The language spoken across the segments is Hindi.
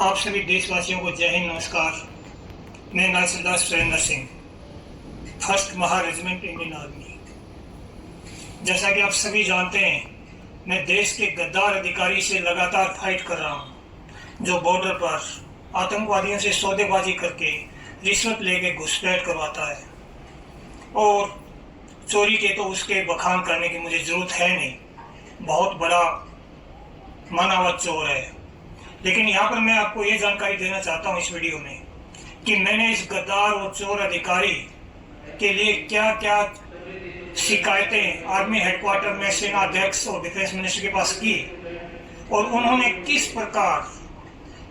आप सभी देशवासियों को जय हिंद, नमस्कार। मैं नासिरदार सुरेंद्र सिंह, फर्स्ट महा रेजिमेंट इंडियन आर्मी। जैसा कि आप सभी जानते हैं, मैं देश के गद्दार अधिकारी से लगातार फाइट कर रहा हूं, जो बॉर्डर पर आतंकवादियों से सौदेबाजी करके रिश्वत लेके घुसपैठ करवाता है। और चोरी के तो उसके बखान करने की मुझे जरूरत है नहीं, बहुत बड़ा मानावत चोर है। लेकिन यहाँ पर मैं आपको ये जानकारी देना चाहता हूँ इस वीडियो में कि मैंने इस गद्दार और चोर अधिकारी के लिए क्या क्या शिकायतें आर्मी हेडक्वार्टर में सेना अध्यक्ष और डिफेंस मिनिस्टर के पास की, और उन्होंने किस प्रकार,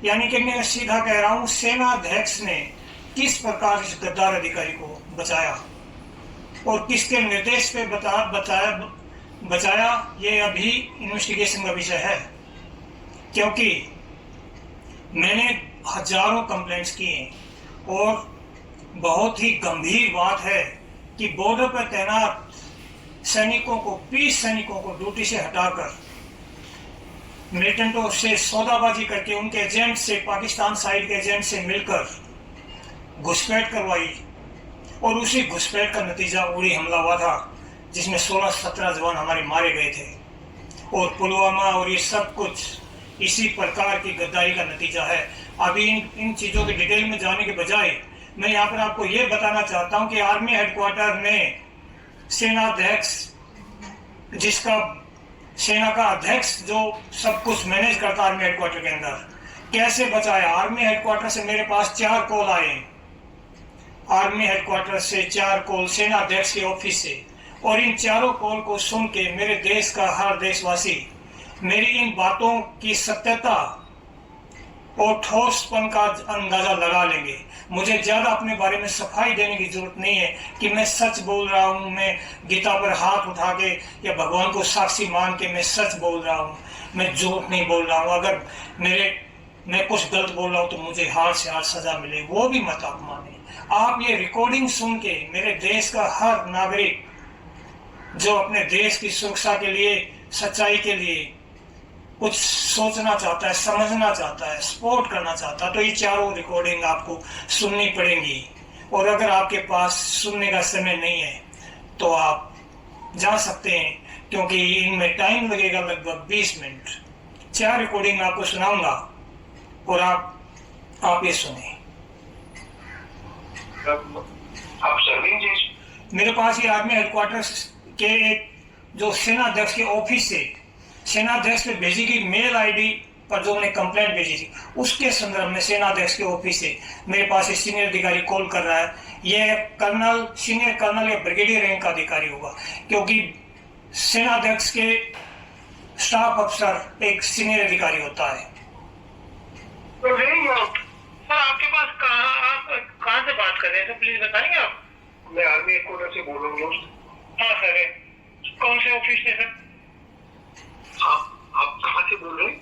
यानी कि मैं सीधा कह रहा हूँ, सेना अध्यक्ष ने किस प्रकार इस गद्दार अधिकारी को बचाया और किसके निर्देश पे बचाया, ये अभी इन्वेस्टिगेशन का विषय है। क्योंकि मैंने हजारों कंप्लेंट्स की हैं और बहुत ही गंभीर बात है कि बॉर्डर पर तैनात सैनिकों को, 20 सैनिकों को ड्यूटी से हटाकर मिलिटेंटों से सौदाबाजी करके उनके एजेंट से, पाकिस्तान साइड के एजेंट से मिलकर घुसपैठ करवाई, और उसी घुसपैठ का नतीजा उड़ी हमला हुआ था, जिसमें 16-17 जवान हमारे मारे गए थे। और पुलवामा और ये सब कुछ इसी प्रकार की गद्दारी का नतीजा है। अभी इन चीज़ों के डिटेल में जाने के बजाय मैं यहाँ पर आपको ये बताना चाहता हूँ कि आर्मी हेडक्वार्टर में सेना अध्यक्ष, जिसका सेना का अध्यक्ष जो सब कुछ मैनेज करता आर्मी हेडक्वार्टर के अंदर, कैसे बचाया। आर्मी हेडक्वार्टर से मेरे पास 4 कॉल आए, आर्मी हेडक्वार्टर से 4 कॉल सेना अध्यक्ष के ऑफिस से, और इन चारों कॉल को सुन के मेरे देश का हर देशवासी मेरी इन बातों की सत्यता और ठोसपन का अंदाजा लगा लेंगे। मुझे ज्यादा अपने बारे में सफाई देने की जरूरत नहीं है कि मैं सच बोल रहा हूँ, मैं गीता पर हाथ उठा के या भगवान को साक्षी मान के मैं सच बोल रहा हूँ, मैं झूठ नहीं बोल रहा हूँ। अगर मैं कुछ गलत बोल रहा हूँ तो मुझे हार से हार सजा मिले, वो भी मत आप माने। आप ये रिकॉर्डिंग सुन के मेरे देश का हर नागरिक जो अपने देश की सुरक्षा के लिए, सच्चाई के लिए कुछ सोचना चाहता है, समझना चाहता है, सपोर्ट करना चाहता है, तो ये चारों रिकॉर्डिंग आपको सुननी पड़ेंगी। और अगर आपके पास सुनने का समय नहीं है तो आप जा सकते हैं, क्योंकि इनमें टाइम लगेगा लगभग 20 मिनट। 4 रिकॉर्डिंग आपको सुनाऊंगा और आप ये सुने। मेरे पास ये आर्मी हेडक्वार्टर के एक जो सेना अध्यक्ष के ऑफिस से सेना अध्यक्ष पे भेजी गई मेल आईडी पर जो उन्हें कंप्लेंट भेजी थी, उसके संदर्भ में सेना अध्यक्ष के ऑफिस से मेरे पास एक सीनियर अधिकारी कॉल कर रहा है। यह कर्नल, सीनियर कर्नल या ब्रिगेडियर रैंक का अधिकारी होगा, क्योंकि सेना अध्यक्ष के स्टाफ अफसर एक सीनियर अधिकारी होता है। तो सर, आपके पास आप कहाँ से बात कर रहे हैं सर, प्लीज बताएंगे आप? मैं आर्मी हेडक्वार्टर से बोल रहा हूँ। हाँ सर, कौन से ऑफिस से सर? हाँ, आप कहाँ से बोल रहे हैं?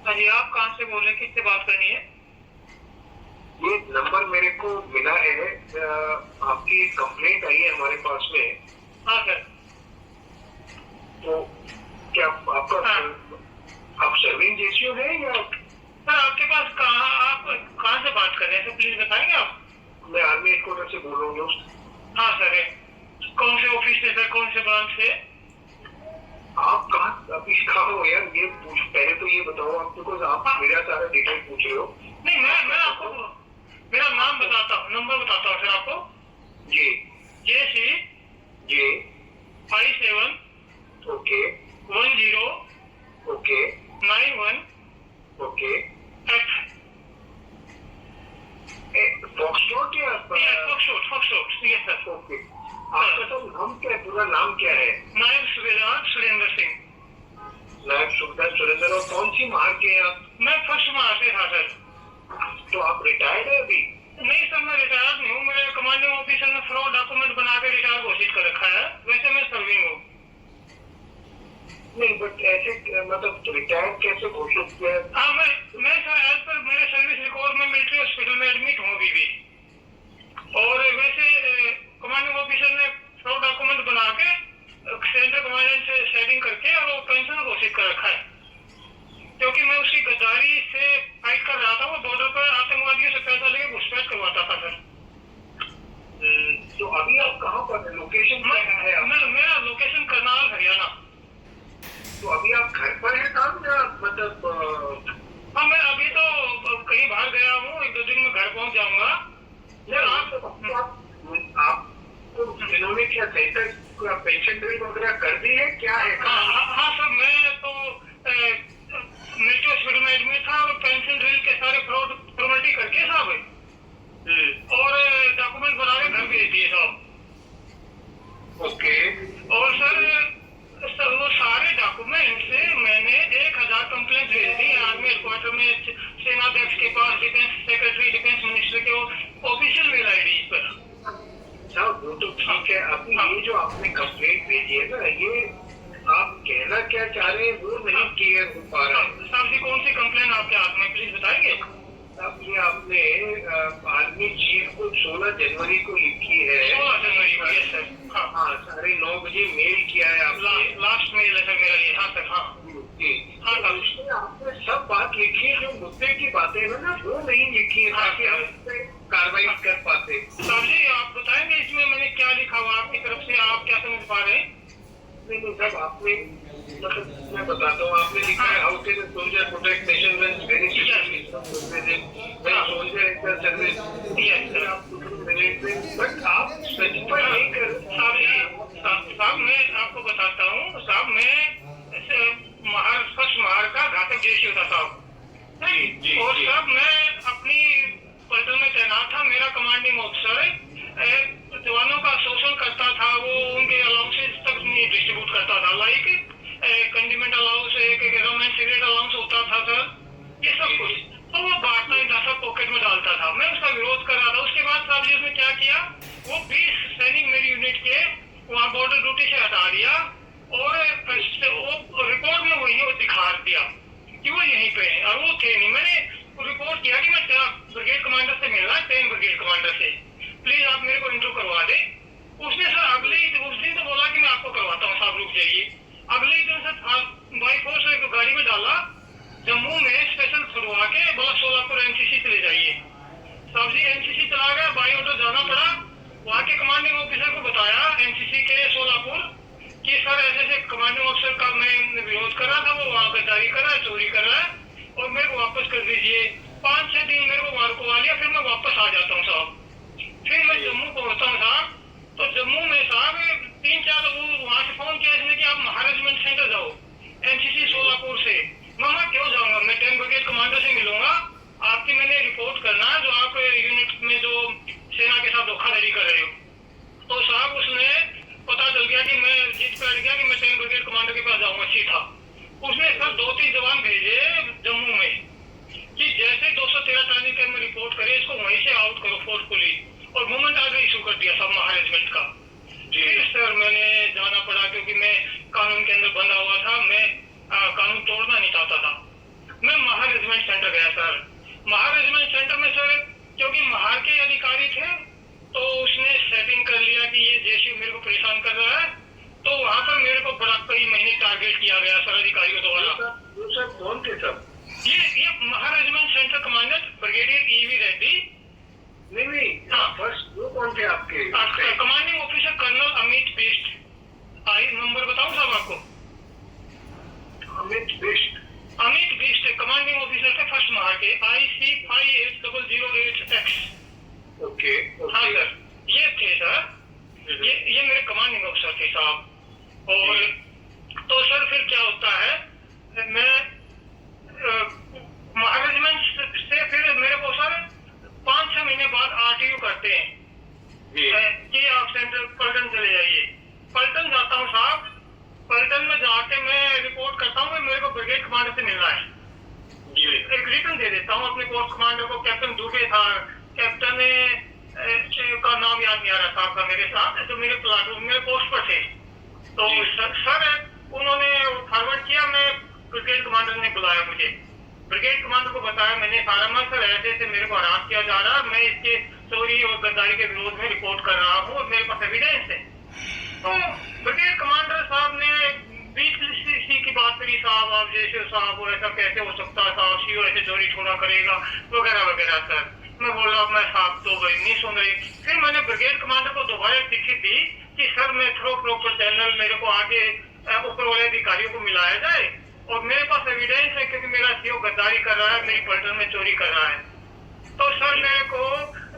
हाँ जी, आप कहाँ से बोल रहे हैं, किससे बात करनी है? ये नंबर मेरे को मिला है, आपकी कंप्लेंट आई है हमारे पास में। हाँ सर। तो क्या आपका हाँ। आप सर्विंग जेसीओ है या? सर, आपके पास आप कहाँ से बात कर रहे हैं सर, प्लीज बताएंगे आप? मैं आर्मी हेडक्वार्टर से बोल रहा हूँ दोस्त। हाँ सर, कौन से ऑफिस से सर, कौन से ब्रांच से? आप कहाँ हो यार, ये पहले तो ये बताओ आप, बिकॉज आप मेरा सारा डिटेल पूछ रहे हो। नहीं, मैं आपको मेरा नाम बताता हूँ, नंबर बताता हूँ सर आपको। जी JC जी 57 okay 10 okay 91 okay F। Foxtrot या फॉक्सट्रॉट, यस सर। ओके, आपका तो नाम क्या है, पूरा नाम क्या है? नायब सूबेदार सुरेंद्र सिंह। नायब सूबेदार सुरेंद्र। और कौन सी मार के हैं आप? मैं फर्स्ट माह से था सर। तो आप रिटायर्ड है अभी? नहीं सर, मैं रिटायर्ड नहीं हूँ, मेरे कमांडिंग ऑफिसर ने फ्रॉड डॉक्यूमेंट बना के रिटायर घोषित कर रखा है, वैसे मैं सर्विंग हूँ। नहीं, बट ऐसे मतलब रिटायर्ड कैसे घोषित किया? हाँ, मैं सर एज पर मेरे सर्विस रिकॉर्ड में मिलिट्री हॉस्पिटल में एडमिट हूँ अभी भी, और वैसे कमांडिंग ऑफिसर ने फ्रॉड डॉक्यूमेंट बना के सेंट्रल कमांडेंट से सेटिंग करके और वो पेंशन घोषित कर रखा है, क्योंकि मैं उसकी गद्दारी से फाइट कर रहा था। के पास डिफेंस सेक्रेटरी, डिफेंस मिनिस्टर के ऑफिशियल मेल आईडी पर। साहब वो तो ठीक है, अभी ये जो आपने कंप्लेंट भेजी है ना, ये आप कहना क्या चाह रहे हैं वो नहीं क्लियर हो पा रहा है। साहब जी कौन सी कंप्लेंट आपके हाथ में, प्लीज बताएंगे? अब ये आपने आर्मी चीफ को 16 जनवरी को लिखी है। 16 जनवरी को? Yes sir. हाँ 9:30 बजे मेल किया है आपने। लास्ट मेल है सर मेरा ये। हाँ सर। हाँ जी हाँ तो उसमें आपने सब बात लिखी है, जो मुद्दे की बातें है ना वो नहीं लिखी है, ताकि हम उस पर कार्रवाई कर पाते। साहब जी आप बताएंगे इसमें मैंने क्या लिखा हुआ आपकी तरफ से, आप क्या समझ पा रहे हैं? नहीं साहब, आपने मतलब मैं बताता हूँ, आपने लिखा है how can soldier protect nation when very soldier service, but आप स्पेसिफाई नहीं कर। साहब मैं आपको बताता हूँ साहब, मैं फर्स्ट महार का घातक जैश होता साहब, और साहब मैं अपनी पलटन में तैनात था। मेरा कमांडिंग ऑफिसर जवानों का शोषण करता था, वो उनके अलाउंसेस तक नहीं डिस्ट्रीब्यूट करता था, लाइक कंडीमेंट अलाउंस, एक रम एंड सिगरेट अलाउंस होता था सर, ये सब कुछ तो वो बांटता ही था, सब पॉकेट में डालता था। मैं उसका विरोध कर रहा था। उसके बाद साहब जी उसने क्या किया, वो 20 सैनिक मेरी यूनिट के वहाँ बॉर्डर ड्यूटी से हटा दिया, और वो रिपोर्ट में वही दिखा दिया कि वो यहीं पे है, और वो थे नहीं। मैंने रिपोर्ट किया कि मैं ब्रिगेड कमांडर से मिलना है, 10 ब्रिगेड कमांडर से, प्लीज आप मेरे को इंटरव्यू करवा दे। उसने सर अगले ही उस दिन तो बोला कि मैं आपको करवाता हूँ साहब, रुक जाइए। अगले ही दिन सर बाई फोर्स एक गाड़ी में डाला, जम्मू में स्पेशल छुड़वा के बोला सोलापुर एनसीसी चले जाइए। साहब जी एनसीसी चला गया, बाई ऑर्डर जाना पड़ा। वहाँ के कमांडिंग ऑफिसर को बताया एनसीसी के सोलापुर कि सर ऐसे ऐसे कमांडिंग ऑफिसर का मैं विरोध कर रहा था, वो वहाँ गद्दारी कर रहा है, चोरी कर रहा है, और मेरे को वापस कर दीजिए। 5-6 दिन मेरे को वहाँ रुकवा लिया, फिर मैं वापस आ जाता हूँ साहब। फिर मैं जम्मू पहुंचता हूँ साहब, तो जम्मू में साहब 3-4 वो वहाँ से फोन किया इसने कि आप महारेजिमेंट सेंटर जाओ एनसीसी सोलापुर से। मैं क्यों जाऊंगा, मैं 10 ब्रिगेड कमांडर से मिलूंगा, आपकी मैंने रिपोर्ट करना है जो आप यूनिट में जो सेना के साथ धोखाधड़ी कर रहे हो। तो साहब उसने पता चल गया कि मैं जीत बैठ गया कि मैं 10 ब्रिगेड कमांडर के पास जाऊंगा सीधा। उसने सर 2-3 जवान भेजे जम्मू में कि जैसे 213 ट्रांजिट कैंप में रिपोर्ट करे, इसको वहीं से आउट करो फोर्सफुली, और मूवमेंट आर्डर इशू कर दिया सब महारेजिमेंट का। फिर सर मैंने जाना पड़ा, क्योंकि मैं कानून के अंदर बंधा हुआ था, मैं कानून तोड़ना नहीं चाहता था। मैं महारेजिमेंट सेंटर गया सर। महारेजिमेंट सेंटर में सर क्योंकि महार के अधिकारी थे, तो उसने सेटिंग कर लिया कि ये जेसी मेरे को परेशान कर रहा है, तो वहाँ पर मेरे को बड़ा कई महीने टारगेट किया गया सर अधिकारियों द्वारा। सर कौन थे सब? ये Mahar regiment centre commander brigadier E V Reddy. नहीं हाँ फर्स्ट वो कौन थे आपके? Commanding officer colonel Amit Bisht. I number बताऊं साहब आपको? अमित बिष्ट कमांडिंग ऑफिसर थे फर्स्ट महार के, IC 5808X। ओके हाँ सर ये थे सर, ये मेरे कमांडिंग ऑफिसर थे साहब। और तो सर फिर क्या होता है, मैं महारेजिमेंट से फिर मेरे को सर 5-6 महीने बाद RTU करते हैं कि आप सेंटर पलटन चले जाइए। पलटन जाता हूँ साहब, पलटन में जाके मैं रिपोर्ट करता हूँ मेरे को ब्रिगेड कमांडर से मिलना है। एक रिटर्न दे देता हूँ अपने कोर्स कमांडर को, कैप्टन दुबे था, कैप्टन का नाम याद नहीं आ रहा साहब का मेरे साथ, जो मेरे प्लाटून मेरे पोस्ट पर थे। तो सर उन्होंने फॉरवर्ड किया, मैं ब्रिगेड कमांडर ने बुलाया मुझे, ब्रिगेड कमांडर को बताया मैंने सारा मत सर ऐसे ऐसे मेरे को हरास किया जा रहा है, मैं इसके चोरी और गद्दारी के विरोध में रिपोर्ट कर रहा हूँ और मेरे पास एविडेंस है। तो ब्रिगेड कमांडर साहब ने 20 की बात करी, साहब आप जैसे साहब वो ऐसा कैसे हो सकता है साहब, सीओ ऐसे चोरी थोड़ा करेगा वगैरह वगैरह। सर मैं बोला मैं साहब तो भाई नहीं सुन रही। फिर मैंने ब्रिगेड कमांडर को दोबारा चिट्ठी दी कि सर मैं थ्रो प्रॉपर चैनल मेरे को आगे ऊपर वाले अधिकारियों को मिलाया जाए, और मेरे पास एविडेंस है क्योंकि मेरा सीओ गद्दारी कर रहा है, मेरी पलटन में चोरी कर रहा है। तो सर मेरे को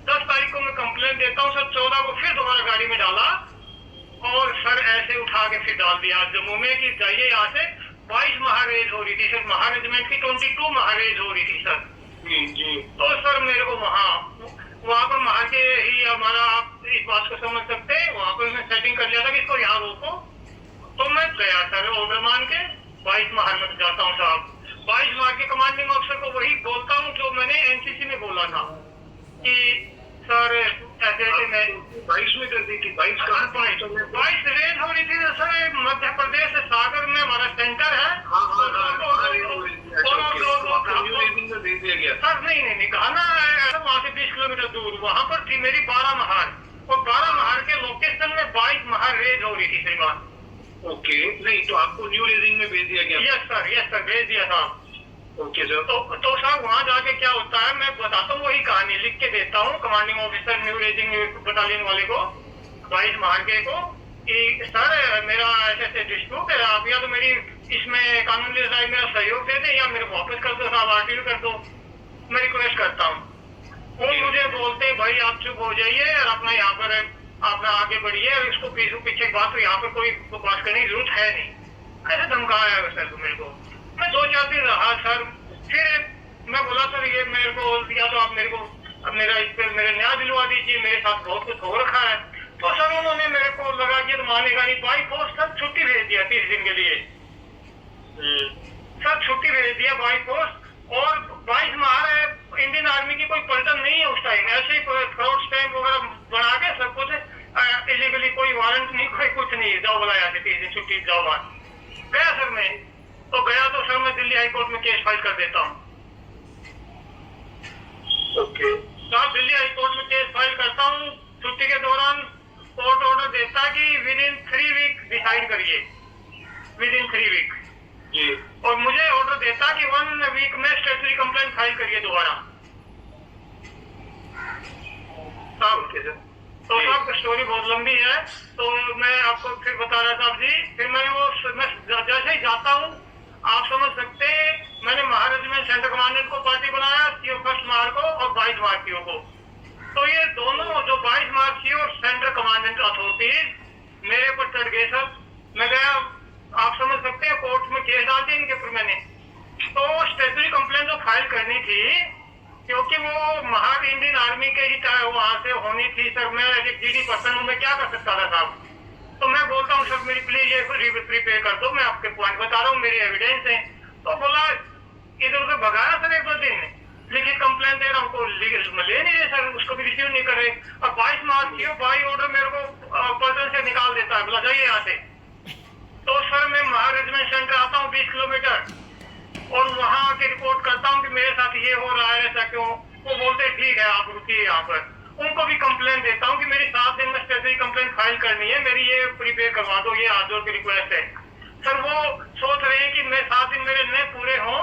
10 तारीख को मैं कंप्लेंट देता हूँ सर, 14 को फिर दोबारा गाड़ी में डाला और सर ऐसे उठा के फिर डाल दिया जम्मू में कि जाइए यहाँ से। 22 महारेज हो रही थी सर, महारेजिमेंट की 22 महारेज हो रही थी सर। जी तो सर मेरे को वहाँ पर महार के ही हमारा, आप इस बात को समझ सकते हैं, वहाँ पर मैं सेटिंग कर लिया था कि इसको यहाँ रोको। तो मैं गया सर ऑर्डर मान के 22 महार में जाता हूँ साहब। 22 महार के कमांडिंग ऑफिसर को वही बोलता हूँ जो मैंने नहीं, घाना वहां से 20 किलोमीटर दूर, वहां पर थी मेरी 12 महार, और 12 महार के लोकेशन में 22 महार रेज हो रही थी श्रीमान। ओके, नहीं तो आपको न्यू रेजिंग में भेज दिया गया? यस सर, भेज दिया था। Okay sir. तो साहब वहां जाके क्या होता है, मैं बताता हूँ, वही कहानी लिख के देता हूँ commanding officer new raising battalion वाले को, 22 महार के को, कि सर मेरा ऐसे डिस्प्यूट है, आप या तो मेरी इसमें कानूनी लड़ाई मेरा सहयोग दे दे, या मेरे को वापस कर दो साहब, आरटीओ कर दो, मैं रिक्वेस्ट करता हूँ। वो मुझे बोलते भाई आप चुप हो जाइए और अपना यहाँ पर अपना आगे बढ़िए, इसको पीछे बात, तो यहाँ पर कोई बात करने की जरूरत है नहीं, ऐसे धमकाया है सर मेरे को। मैं 2-4 दिन रहा सर, फिर मैं बोला सर ये मेरे को या तो आप मेरे को अब मेरा इस पर मेरे न्याय दिलवा दीजिए, मेरे साथ बहुत कुछ हो रखा है। तो सर उन्होंने मेरे को लगा कि तो मानेगा नहीं, बाई पोस्ट सर छुट्टी भेज दिया 30 दिन के लिए। सर छुट्टी भेज दिया बाई पोस्ट, और 22 महार इंडियन आर्मी की कोई पलटन नहीं है उस टाइम, ऐसे ही फ्रॉड स्टैम्प वगैरह बना के सब कुछ इलीगली, कोई वारंट नहीं, कोई कुछ नहीं, जाओ बुलाया 30 दिन छुट्टी जाओ बात। गया सर मैं, तो गया तो सर मैं दिल्ली हाईकोर्ट में केस फाइल कर देता हूँ। ओके साहब दिल्ली हाईकोर्ट में केस फाइल करता हूँ, छुट्टी के दौरान कोर्ट ऑर्डर देता कि विद इन 3 वीक डिसाइड करिए, विद इन 3 वीक जी, और मुझे ऑर्डर देता कि 1 वीक में स्टेचुटरी कंप्लेंट फाइल करिए दोबारा। तो साहब स्टोरी बहुत लंबी है, तो मैं आपको फिर बता रहा था जी। फिर मैंने मैं जैसे ही जाता हूँ, आप समझ सकते हैं, मैंने महाराज में सेंटर कमांडेंट को पार्टी बनाया, सीओ फर्स्ट मार्च को और 22 मार्च सीओ को। तो ये दोनों जो 22 मार्च सीओ और सेंटर कमांडेंट अथॉरिटीज मेरे पर चढ़ गए सर। मैं गया, आप समझ सकते हैं, कोर्ट में केस डाल दिया इनके ऊपर मैंने। तो स्टेचुटरी कंप्लेंट जो फाइल करनी थी, क्योंकि वो महार इंडियन आर्मी के ही वहां से होनी थी सर, मैं एक जीडी पर्सन हूँ, मैं क्या कर सकता था साहब। तो मैं बोलता हूँ सर मेरी प्लीज ये प्रीपे कर दो, मैं आपके पॉइंट बता रहा हूँ, मेरी एविडेंस है। तो बोला इधर उधर भगाया सर 1-2 दिन, लिखित कंप्लेंट दे रहा हूँ, ले नहीं रहे सर, उसको भी रिसीव नहीं कर रहे। और 22 मार्च की बाई ऑर्डर मेरे को पर्सन से निकाल देता है, बोला जाइए यहाँ से। तो सर मैं महार रेजिमेंट सेंटर आता हूँ 20 किलोमीटर, और वहां आके रिपोर्ट करता हूँ कि मेरे साथ ये हो रहा है, ऐसा क्यों। वो बोलते ठीक है आप रुकिए यहाँ पर। उनको भी कंप्लेंट देता हूँ कि मेरी 7 दिन में स्पेशली कंप्लेंट फाइल करनी है, मेरी ये प्रीपेयर करवा दो, ये हाथ जोड़ की रिक्वेस्ट है। सर वो सोच रहे हैं कि मैं 7 दिन मेरे नहीं पूरे हों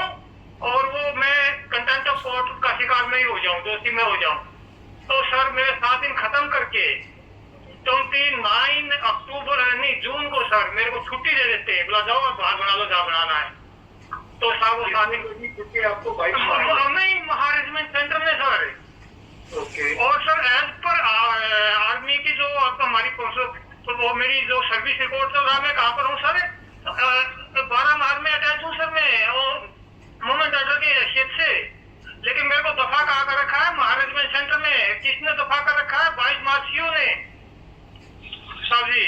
और वो मैं कंटेंट ऑफ कोर्ट का शिकार नहीं हो जाऊं, दोषी में हो जाऊं। तो सर मेरे 7 दिन खत्म करके 29 अक्टूबर नहीं जून को सर मेरे को छुट्टी दे देते हैं, बोला जाओ आप बाहर बना लो जहाँ बनाना है। तो साहब वो 7 दिन छुट्टी आपको 22 नहीं महार रेजिमेंट सेंटर में सर। ओके, और सर एज पर आर्मी की जो हमारी तो वो मेरी जो सर्विस रिपोर्ट चल रहा, मैं कहाँ पर हूँ सर, 12 मार्च में अटैच हूँ सर मैं, और मोमेंट ऑर्डर की हैसियत से। लेकिन मेरे को दफा कहाँ कर रखा है महार रेजिमेंट सेंटर में, किसने दफा कर रखा है 22 मार्च सीओ ने साहब जी।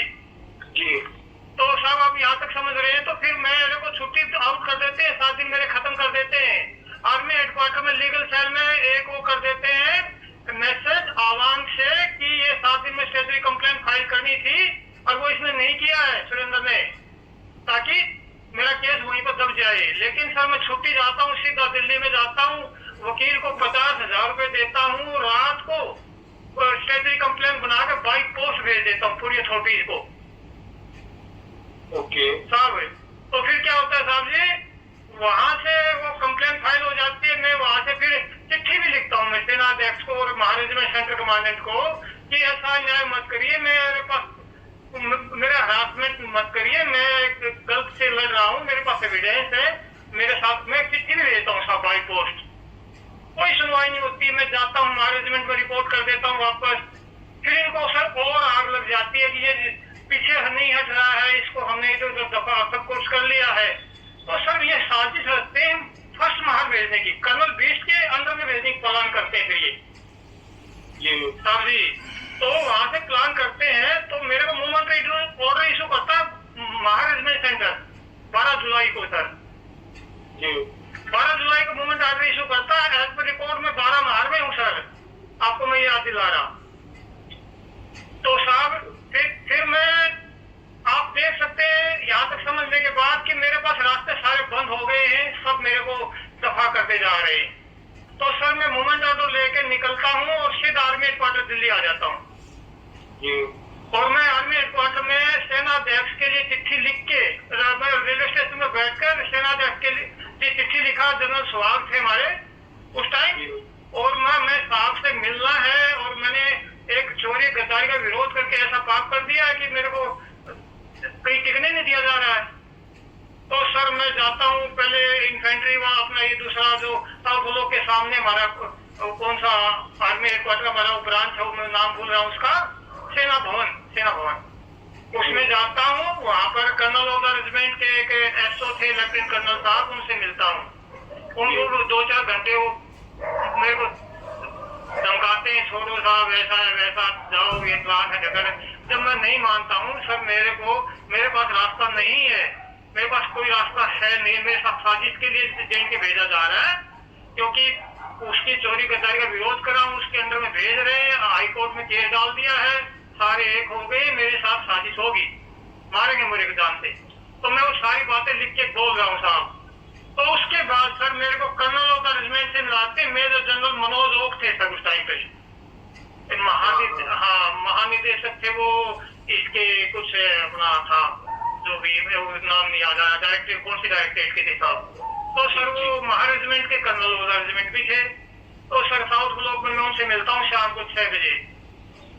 तो साहब आप यहाँ तक समझ रहे हैं। तो फिर मेरे को छुट्टी आउट कर देते हैं, 7 दिन मेरे खत्म कर देते हैं। आर्मी हेडक्वार्टर में लीगल सेल में एक वो कर देते हैं मैसेज आह्वान से कि ये 7 दिन में स्टेचुटरी कंप्लेंट फाइल करनी थी, और वो इसने नहीं किया है सुरेंद्र ने, ताकि मेरा केस वहीं पर दब जाए। लेकिन सर मैं छुट्टी जाता हूँ, सीधा दिल्ली में जाता हूँ, वकील को 50,000 रुपए देता हूँ, रात को स्टेचुटरी कंप्लेंट बनाकर बाई पोस्ट भेज देता हूँ पूरी अथॉरिटीज को। ओके साहब तो फिर क्या होता है साहब जी, वहां से वो कंप्लेंट फाइल हो जाती है, मैं वहां से फिर चिट्ठी भी लिखता हूँ मैं सेनाध्यक्ष को और महार रेजिमेंट सेंटर कमांडेंट को कि ऐसा न्याय मत करिए, मेरे पास मेरा हरासमेंट मत करिए, मैं गलत से लड़ रहा हूँ, मेरे पास एविडेंस है, मेरे साथ मैं चिट्ठी भी देता हूँ साहब बाई पोस्ट। कोई सुनवाई नहीं होती, मैं जाता हूँ महार रेजिमेंट में रिपोर्ट कर देता हूँ वापस। फिर इनको सर और आग लग जाती है कि ये पीछे नहीं हट रहा है, इसको हमने इधर उधर दफा सब कुछ कर लिया है। तो सर ये साजिश रखते हैं फर्स्ट महार भेजने की, कर्नल बीस्ट के अंदर में भेजने की प्लान करते हैं। फिर ये साहब जी तो वहां से प्लान करते हैं, तो मेरे को मूवमेंट ऑर्डर इशू करता महार रेजिमेंट सेंटर 12 जुलाई को सर जी, 12 जुलाई को मूवमेंट ऑर्डर इशू करता है। एज पर रिपोर्ट में 12 महार में हूँ सर, आपको मैं याद दिला रहा। तो साहब फिर मैं आप देख सकते हैं यहाँ तक समझने के बाद कि मेरे पास रास्ते सारे बंद हो गए हैं, सब मेरे को दफा करते जा रहे हैं। तो सर मैं मूवमेंट ऑर्डर लेके निकलता हूँ और सीधा आर्मी हेडक्वार्टर दिल्ली आ जाता हूँ। और मैं आर्मी हेडक्वार्टर में सेनाध्यक्ष के लिए चिट्ठी लिख के मैं रेलवे स्टेशन में बैठकर सेनाध्यक्ष के लिए चिट्ठी लिखा। जनरल सुहाग थे हमारे उस टाइम, और मैं साहब से मिलना है और मैंने एक चोरी गद्दारी का विरोध करके ऐसा पाप कर दिया कि मेरे को कहीं टिकने नहीं दिया जा रहा है। तो सर मैं जाता हूँ पहले इन्फेंट्री वहाँ अपना ये दूसरा जो साउथ ब्लॉक के सामने हमारा कौन सा आर्मी हेडक्वार्टर हमारा ब्रांच है, मैं नाम भूल रहा हूँ उसका, सेना भवन उसमें जाता हूँ। वहाँ पर कर्नल ऑफ द रेजिमेंट के एक एसओ थे लेफ्टिनेंट कर्नल साहब, उनसे मिलता हूँ। उनको 2-4 घंटे वो मेरे को धमकाते हैं, छोड़ो साहब ऐसा है वैसा, जाओ ये प्लान है जगह। जब मैं नहीं मानता हूँ सर, मेरे पास रास्ता नहीं है, मेरे पास कोई रास्ता है नहीं। मेरे साथ साजिश के लिए जेल के भेजा जा रहा है, क्योंकि उसकी चोरी गद्दारी का विरोध कर रहा हूँ, उसके अंडर में भेज रहे हैं। हाई कोर्ट में केस डाल दिया है, सारे एक हो गए, मेरे साथ साजिश होगी, मारेंगे मेरे जान से। तो मैं वो सारी बातें लिख के बोल रहा हूँ साहब। तो उसके बाद सर मेरे को कर्नल ऑफ द रेजिमेंट से मिलाते, मेजर जनरल मनोज ओक थे सर उस टाइम पे, महानिदेशक थे वो, इसके कुछ अपना था जो भी नाम नहीं याद आया, डायरेक्टर कौन सी डायरेक्टरेट के थे साहब। तो सर वो महारेजिमेंट के कर्नल ऑफ द रेजिमेंट भी थे। तो सर साउथ ब्लॉक में मैं उनसे मिलता हूँ शाम को 6 बजे,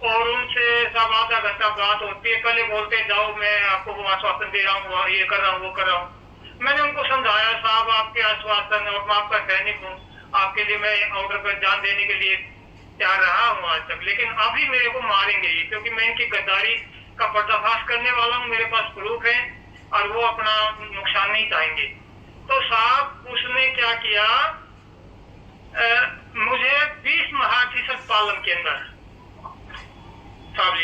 और उनसे सब आधा घंटा बात होती है। पहले बोलते जाओ मैं आपको वो आश्वासन दे रहा हूँ, ये कर रहा हूँ वो कर रहा हूँ। मैंने उनको समझाया साहब आपके आश्वासन और मैं आपका सैनिक हूँ, आपके लिए मैं ऑर्डर पर जान देने के लिए तैयार रहा हूँ आज तक, लेकिन अभी मेरे को मारेंगे ही, क्योंकि मैं इनकी गद्दारी का पर्दाफाश करने वाला हूँ, मेरे पास प्रूफ है और वो अपना नुकसान नहीं चाहेंगे। तो साहब उसने क्या किया, मुझे 20 महाधिशक पालम के अंदर साहब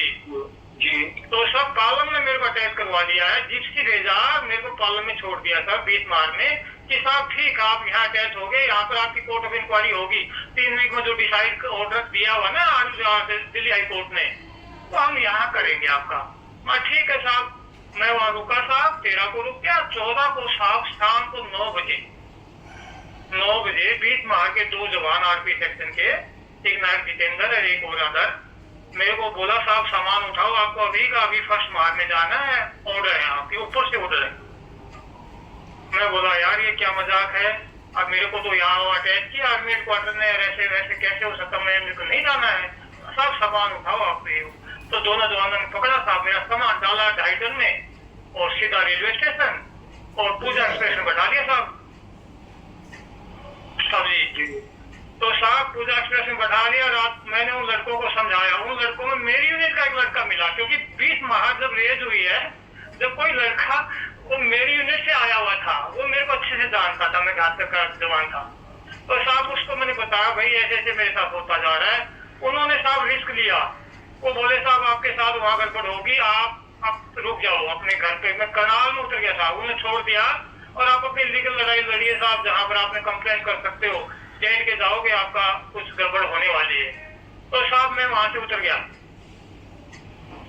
जी, तो सब पालम में मेरे को अटैच करवा दिया है, जिप्सी भेजा, मेरे को पालम में छोड़ दिया था 20 मार्च में कि साहब ठीक आप यहाँ अटैच हो गए, यहाँ पर आपकी कोर्ट ऑफ इंक्वायरी होगी 3 वीक में, जो डिसाइड ऑर्डर दिया हुआ ना दिल्ली हाई कोर्ट ने, तो हम यहाँ करेंगे आपका। मैं ठीक है साहब, मैं वहाँ रुका साहब, 13 को रुक गया, 14 को साहब शाम को 9 बजे 20 माह के 2 जवान आरपी सेक्शन के, एक नायक जितेंद्र और एक और अदर, मेरे को बोला साहब सामान उठाओ, आपको अभी का अभी फर्स्ट मार में जाना है, ऑर्डर है आपके ऊपर से ऑर्डर है। मैं बोला यार ये क्या मजाक है, अब मेरे को तो यहाँ अटैच किया आर्मी हेडक्वार्टर ने, ऐसे वैसे कैसे हो सकता, मेरे को नहीं जाना है, सब सामान उठाओ आप। तो दोनों जवानों ने पकड़ा साहब, मेरा सामान डाला 2.5 टन में और सीधा रेलवे स्टेशन और पूजा एक्सप्रेस में बैठा दिया साहब जी। तो साहब पूजा एक्सप्रेस में बैठा लिया। रात मैंने उन लड़कों को समझाया, उन लड़कों में मेरी यूनिट का एक लड़का मिला, क्योंकि 20 माह जब रेज हुई है, जब कोई लड़का वो मेरी यूनिट से आया हुआ था, वो मेरे को अच्छे से जानता था, मैं घातक का जवान था। तो साहब उसको मैंने बताया भाई ऐसे ऐसे मेरे साथ होता जा रहा है। उन्होंने साहब रिस्क लिया, वो बोले साहब आपके साथ वहां गड़बड़ होगी, आप रुक जाओ अपने घर पे। मैं करनाल में उतर गया साहब, उन्हें छोड़ दिया और आप अपनी लीगल लड़ाई लड़िए साहब, जहाँ पर आपने कंप्लेंट कर सकते हो, जेल के जाओगे आपका कुछ गड़बड़ होने वाली है। तो साहब मैं वहां से उतर गया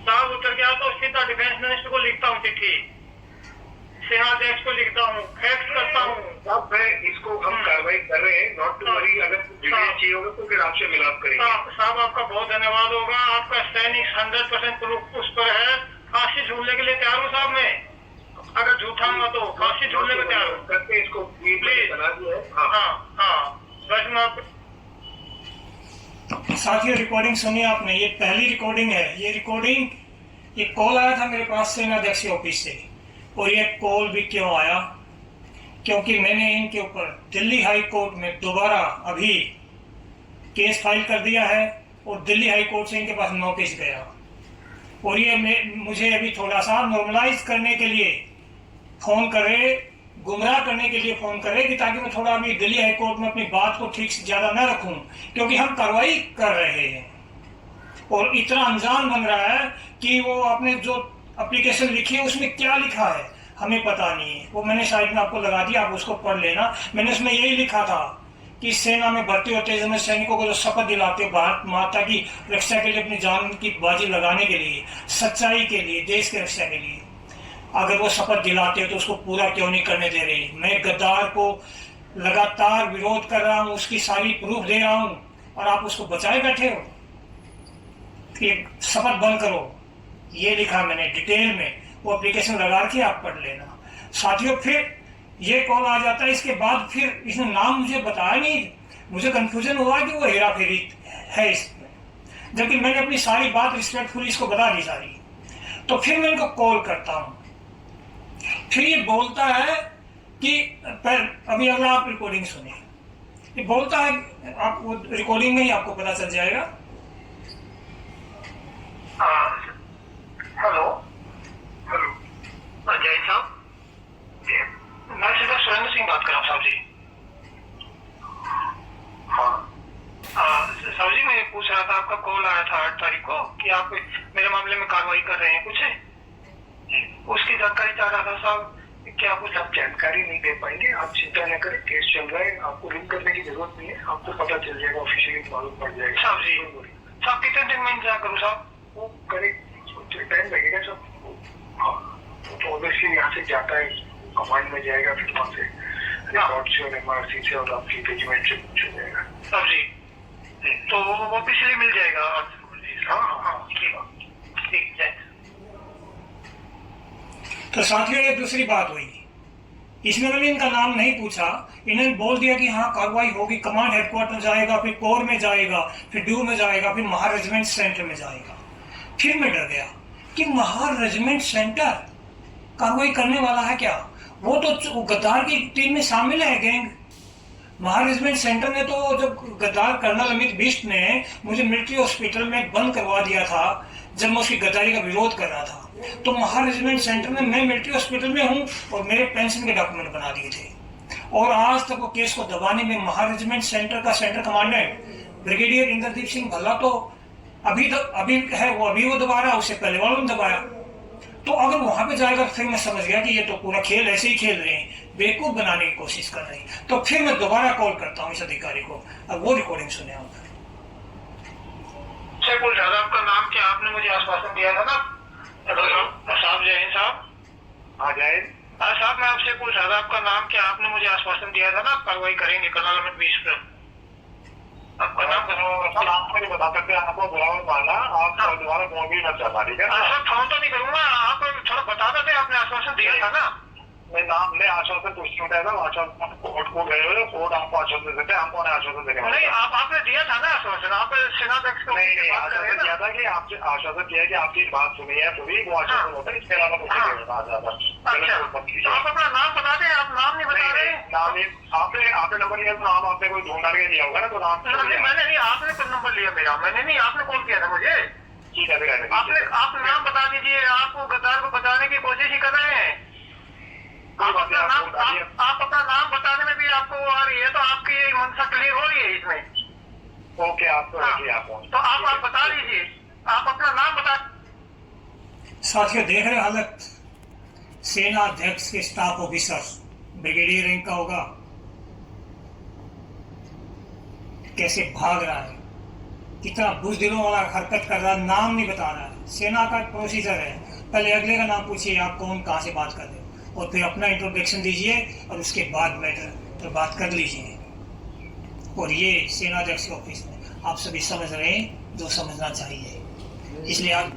साहब, उतर गया तो सीधा डिफेंस मिनिस्टर को लिखता हूँ चिट्ठी, सेनाध्यक्ष को लिखता हूँ, फैक्स करता हूँ। साहब मैं इसको हम कार्रवाई कर रहे हैं, नॉट टू वरी, अगर डिटेल चाहिए होगा तो फिर आपसे मिलाप करेंगे। साहब आपका बहुत धन्यवाद होगा, आपका सैनिक 100% प्रूफ उस पर है। फांसी झूलने के लिए तैयार हूँ साहब मैं, अगर झूठा हुआ तो फांसी झूलने को तैयार हूँ। करके इसको प्लीज बना दिया है। हाँ बस मैं साथियों रिकॉर्डिंग सुनी आपने, ये पहली रिकॉर्डिंग है। ये रिकॉर्डिंग, ये कॉल आया था मेरे पास सेनाध्यक्ष ऑफिस से, और ये कॉल भी क्यों आया, क्योंकि मैंने इनके ऊपर दिल्ली हाई कोर्ट में दोबारा अभी केस फाइल कर दिया है, और दिल्ली हाई कोर्ट से इनके पास नोटिस गया, और ये मुझे अभी थोड़ा सा नॉर्मलाइज करने के लिए फोन करे, गुमराह करने के लिए फोन करे, कि ताकि मैं थोड़ा अभी दिल्ली हाई कोर्ट में अपनी बात को ठीक से ज्यादा न रखूं, क्योंकि हम कार्रवाई कर रहे हैं। और इतना अनजान बन रहा है कि वो आपने जो एप्लीकेशन लिखी है उसमें क्या लिखा है हमें पता नहीं है। वो मैंने साइड में आपको लगा दिया, आप उसको पढ़ लेना। मैंने उसमें यही लिखा था कि सेना में भर्ती होते समय सैनिकों को जो शपथ दिलाते हो भारत माता की रक्षा के लिए, अपनी जान की बाजी लगाने के लिए, सच्चाई के लिए, देश की रक्षा के लिए, अगर वो शपथ दिलाते हो तो उसको पूरा क्यों नहीं करने दे रही। मैं गद्दार को लगातार विरोध कर रहा हूं, उसकी सारी प्रूफ दे रहा हूं, और आप उसको बचाए बैठे हो कि शपथ बंद करो। ये लिखा मैंने डिटेल में, वो एप्लीकेशन लगा के आप पढ़ लेना। साथियों, फिर ये कॉल आ जाता है, इसके बाद फिर इसने नाम मुझे बताया नहीं, मुझे कंफ्यूजन हुआ कि वो हेरा फेरी है इसमें, जबकि मैंने अपनी सारी बात रिस्पेक्टफुली इसको बता दी सारी। तो फिर मैं इनको कॉल करता हूं, फिर ये बोलता है कि अभी अगला आप रिकॉर्डिंग सुनिए। ये बोलता है, आप वो रिकॉर्डिंग में ही आपको पता चल जाएगा। हेलो हेलो, जय साहब, मैं सीधा सुरेंद्र सिंह बात कर रहा हूँ साहब जी। साहब जी, मैं पूछ रहा था, आपका कॉल आया था 8 तारीख को कि आप मेरे मामले में कार्रवाई कर रहे हैं कुछ, उसकी जानकारी चाह रहा था साहब। क्या कुछ आप जानकारी नहीं दे पाएंगे? आप चिंता न करें, केस चल रहा है, आपको रिंग करने की जरूरत नहीं है, आपको पता चल जाएगा, ऑफिशियली मालूम पड़ जाएगा। साहब जी, साहब कितने दिन में इंतजार करूँ साहब? वो करेक्ट टाइम लगेगा साहब। हाँ, तो ऑब्वियसली यहाँ से जाता है, कमांड में जाएगा, फिर वहाँ से रिकॉर्ड से और एमआरसी से और आपकी एंगेजमेंट से पूछा जाएगा। साहब जी, तो वो ऑफिशियली मिल जाएगा? हाँ हाँ हाँ, ठीक है। तो साथियों, ये दूसरी बात हुई। इसमें मैंने इनका नाम नहीं पूछा, इन्होंने बोल दिया कि हाँ कार्रवाई होगी, कमांड हेडक्वार्टर जाएगा, फिर कोर में जाएगा, फिर ड्यू में जाएगा, फिर महार रेजिमेंट सेंटर में जाएगा। फिर मैं डर गया कि महार रेजिमेंट सेंटर कार्रवाई करने वाला है क्या? वो तो गद्दार की टीम में शामिल है गैंग। महार रेजिमेंट सेंटर ने तो, जब गद्दार कर्नल अमित बिष्ट ने मुझे मिलिट्री हॉस्पिटल में बंद करवा दिया था, जब मैं उसकी गद्दारी का विरोध कर रहा था, तो महार रेजिमेंट सेंटर में मैं मिलिट्री हॉस्पिटल में हूँ और मेरे पेंशन के डॉक्यूमेंट बना दिए थे। और आज तक वो केस को दबाने में महार रेजिमेंट सेंटर का centre commandant brigadier Indradeep Singh Bhalla तो अभी है, वो अभी वो दबा रहा है, उससे पहले वालों ने दबाया। तो अगर वहां पे जाएगा, फिर मैं समझ गया कि ये तो पूरा खेल ऐसे ही खेल रहे हैं, बेवकूफ बनाने की कोशिश कर रहे हैं। तो फिर मैं दोबारा कॉल करता हूँ इस अधिकारी को, अब वो रिकॉर्डिंग सुने होगा। आपका नाम क्या? आपने मुझे आश्वासन दिया था ना साहब। जय हिंद साहब। हाँ जय साहब, मैं आपसे पूछ रहा था, आपका नाम क्या? आपने मुझे आश्वासन दिया था ना कार्रवाई करेंगे कर्नल अमित बिष्ट पर। आपका नाम आपको नहीं बता सकते, आपको बुलावा मारना, आप दोबारा फोन भी मत करना, ठीक है? सर, फोन तो नहीं करूंगा, आप थोड़ा बता देते, आपने आश्वासन दिया था ना। मैं आश्वासन कुछ नहीं होता है, आश्वासन कोर्ट को गए हुए, कोर्ट आपको आश्वासन देते हैं, हमको आश्वासन देने वाले नहीं, आपने दिया था ना आश्वासन, आप सेनाध्यक्ष को नहीं आश्वासन दिया था कि आपसे आश्वासन किया कि आपकी बात सुनी है पूरी, वो आश्वासन होता है, इसके अलावा कुछ नहीं होता। तो आप अपना नाम बता दें, आप नाम नहीं बता रहे। नाम आपने नंबर लिया, नाम आपने कोई ढूंढ के दिया होगा ना, तो नाम मैंने नहीं, आपने तो नंबर लिया मेरा, मैंने नहीं, आपने कॉल किया था मुझे। ठीक है, आप नाम बता दीजिए, आप गद्दार को बचाने की कोशिश ही कर रहे हैं। आप अपना नाम बताने में भी आपको आ रही है, तो आपकी मंशा क्लियर हो रही है इसमें। ओके, आपको तो आप बता दीजिए, आप अपना नाम बता। साथियों, देख रहे हालत, सेना अध्यक्ष के स्टाफ ऑफिसर ब्रिगेडियर रैंक का होगा, कैसे भाग रहा है, कितना बुज़दिलों वाला हरकत कर रहा है, नाम नहीं बता रहा है। सेना का प्रोसीजर है, पहले अगले का नाम पूछिए, आप कौन, कहाँ से बात कर रहे हो, और फिर अपना इंट्रोडक्शन दीजिए और उसके बाद मैटर पर बात कर लीजिए। और ये सेना अध्यक्ष के ऑफिस में आप सभी समझ रहे हैं जो समझना चाहिए, इसलिए आप